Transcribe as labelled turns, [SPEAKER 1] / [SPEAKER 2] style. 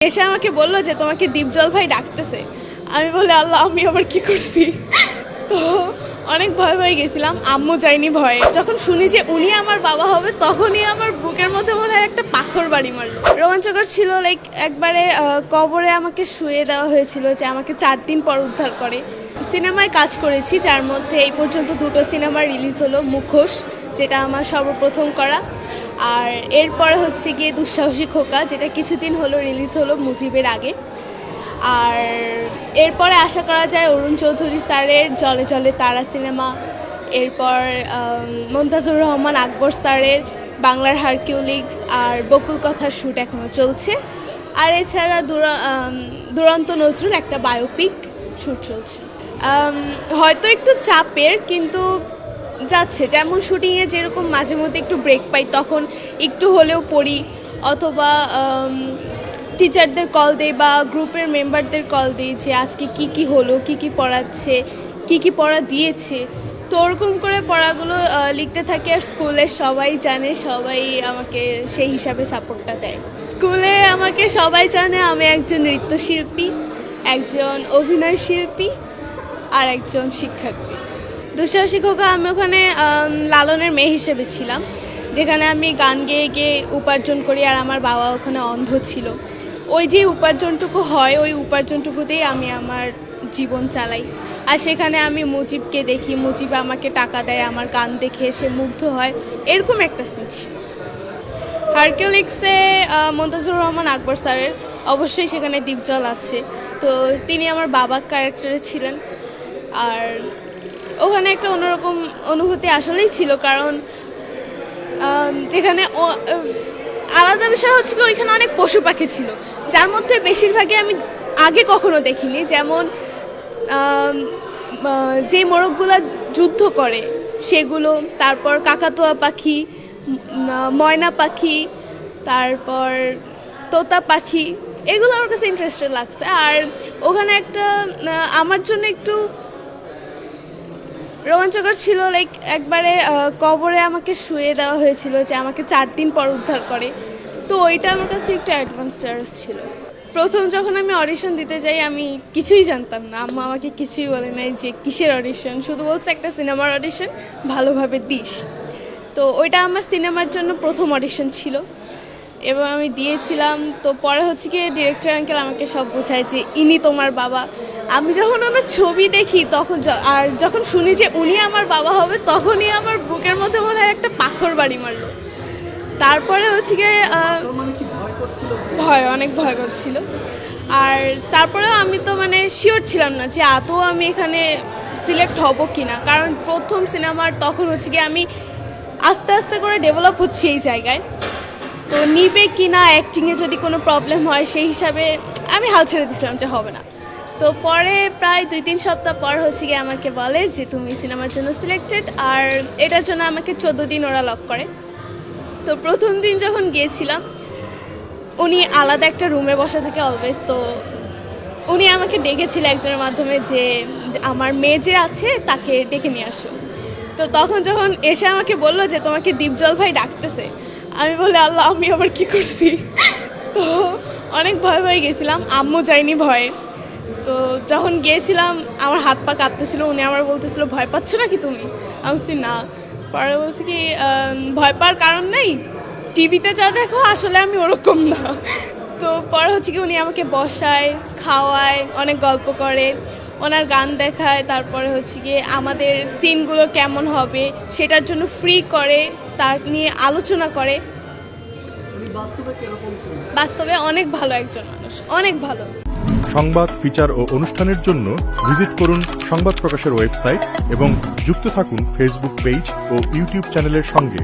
[SPEAKER 1] এসে আমাকে বললো যে তোমাকে দীপজল ভাই ডাকতেছে। আমি বলে আল্লাহ আমি আবার কি করছি। তো অনেক ভয় ভয়ে গেছিলাম, আম্মু যায়নি ভয়ে। যখন শুনি যে উনি আমার বাবা হবে তখনই আমার বুকের মধ্যে মনে হয় একটা পাথর বাড়ি মারলো। রোমাঞ্চকর ছিল, লাইক একবারে কবরে আমাকে শুয়ে দেওয়া হয়েছিল যে আমাকে 4 দিন পর উদ্ধার করে। সিনেমায় কাজ করেছি, যার মধ্যে এই পর্যন্ত 2টো সিনেমা রিলিজ হলো। মুখোশ, যেটা আমার সর্বপ্রথম করা, আর এরপরে হচ্ছে গিয়ে দুঃসাহসী খোকা, যেটা কিছুদিন হলো রিলিজ হলো মুজিবের আগে। আর এরপরে আশা করা যায় অরুণ চৌধুরী স্যারের জলে জলে তারা সিনেমা, এরপর মমতাজুর রহমান আকবর স্যারের বাংলার হারকিউলিক্স আর বকুল কথার শ্যুট এখনও চলছে। আর এছাড়া দুরন্ত নজরুল একটা বায়োপিক শ্যুট চলছে। হয়তো একটু চাপের, কিন্তু যাচ্ছে। যেমন শুটিংয়ে যেরকম মাঝে মধ্যে একটু ব্রেক পাই, তখন একটু হলেও পড়ি, অথবা টিচারদের কল দিই বা গ্রুপের মেম্বারদের কল দিই যে আজকে কি কি হলো, কি কি পড়াচ্ছে, কি কি পড়া দিয়েছে। তো ওরকম করে পড়াগুলো লিখতে থাকি। আর স্কুলে সবাই জানে, সবাই আমাকে সেই হিসাবে সাপোর্টটা দেয়। স্কুলে আমাকে সবাই জানে আমি একজন নৃত্যশিল্পী, একজন অভিনয় শিল্পী আর একজন শিক্ষার্থী। দুঃসাহসী খোকা আমি ওখানে লালনের মেয়ে হিসেবে ছিলাম, যেখানে আমি গান গেয়ে গেয়ে উপার্জন করি। আর আমার বাবা ওখানে অন্ধ ছিল। ওই যে উপার্জনটুকু হয়, ওই উপার্জনটুকুতেই আমি আমার জীবন চালাই। আর সেখানে আমি মুজিবকে দেখি, মুজিব আমাকে টাকা দেয়, আমার গান দেখে সে মুগ্ধ হয়, এরকম একটা সিন ছিল। হারকিউলিক্সে মমতাজুর রহমান আকবর স্যারের অবশ্যই সেখানে দীপজল আছে, তো তিনি আমার বাবা ক্যারেক্টারে ছিলেন। আর ওখানে একটা অন্যরকম অনুভূতি আসলেই ছিল, কারণ যেখানে আলাদা বিষয় হচ্ছে কি ওইখানে অনেক পশু পাখি ছিল, যার মধ্যে বেশিরভাগই আমি আগে কখনো দেখিনি। যেমন যে মোরগগুলো যুদ্ধ করে সেগুলো, তারপর কাকাতুয়া পাখি, ময়না পাখি, তারপর তোতা পাখি, এগুলো আমার কাছে ইন্টারেস্টেড লাগছে। আর ওখানে একটা আমার জন্য একটু রোমাঞ্চকর ছিল, লাইক একবারে কবরে আমাকে শুয়ে দেওয়া হয়েছিল যে আমাকে 4 দিন পর উদ্ধার করে। তো ওইটা আমার কাছে একটু অ্যাডভান্স ছিল। প্রথম যখন আমি অডিশন দিতে যাই আমি কিছুই জানতাম না, আম্মা আমাকে কিছুই বলে নাই যে কিসের অডিশন, শুধু বলছে একটা সিনেমার অডিশন, ভালোভাবে দিস। তো ওইটা আমার সিনেমার জন্য প্রথম অডিশন ছিল এবং আমি দিয়েছিলাম। তো পরে হচ্ছে কি ডিরেক্টর আঙ্কেল আমাকে সব বোঝায় যে ইনি তোমার বাবা। আমি যখন ওনার ছবি দেখি তখন আর যখন শুনি যে উনি আমার বাবা হবে তখনই আমার বুকের মধ্যে মনে হয় একটা পাথর বাড়ি মারলো। তারপরে হচ্ছে গিয়ে অনেক ভয় করছিল। আর তারপরেও আমি তো মানে শিওর ছিলাম না যে আদৌ আমি এখানে সিলেক্ট হব কিনা, কারণ প্রথম সিনেমার তখন হচ্ছে গিয়ে আমি আস্তে আস্তে করে ডেভেলপ হচ্ছি এই জায়গায়। তো নিবে কিনা, অ্যাক্টিংয়ে যদি কোনো প্রবলেম হয় সেই হিসাবে আমি হাল ছেড়ে দিয়েছিলাম যে হবে না। তো পরে প্রায় 2-3 সপ্তাহ পর হচ্ছে গিয়ে আমাকে বলে যে তুমি সিনেমার জন্য সিলেক্টেড, আর এটার জন্য আমাকে 14 দিন ওরা লক করে। তো প্রথম দিন যখন গিয়েছিলাম উনি আলাদা একটা রুমে বসে থাকে অলওয়েজ, তো উনি আমাকে ডেকেছিল একজনের মাধ্যমে যে আমার মেয়ে যে আছে তাকে ডেকে নিয়ে আসো। তো তখন যখন এসে আমাকে বললো যে তোমাকে দীপজল ভাই ডাকতেছে, আমি বলে আল্লাহ আমি আবার কি করছি। তো অনেক ভয় ভয়ে গেছিলাম, আম্মু যায়নি ভয়ে। তো যখন গিয়েছিলাম আমার হাত পা কাঁপতেছিল, উনি আমার বলতেছিল ভয় পাচ্ছ নাকি তুমি, আমি বলছি না। পরে বলছি কি ভয় পাওয়ার কারণ নেই, টিভিতে যা দেখো আসলে আমি ওরকম না। তো পরে হচ্ছে কি উনি আমাকে বসায়, খাওয়ায়, অনেক গল্প করে, ওনার গান দেখায়, তারপরে হচ্ছে গিয়ে আমাদের সিনগুলো কেমন হবে সেটার জন্য ফ্রি করে, তার নিয়ে আলোচনা করে। বাস্তবে অনেক ভালো একজন মানুষ, অনেক ভালো।
[SPEAKER 2] সংবাদ, ফিচার ও অনুষ্ঠানের জন্য ভিজিট করুন সংবাদ প্রকাশের ওয়েবসাইট এবং যুক্ত থাকুন ফেসবুক পেজ ও ইউটিউব চ্যানেলের সঙ্গে।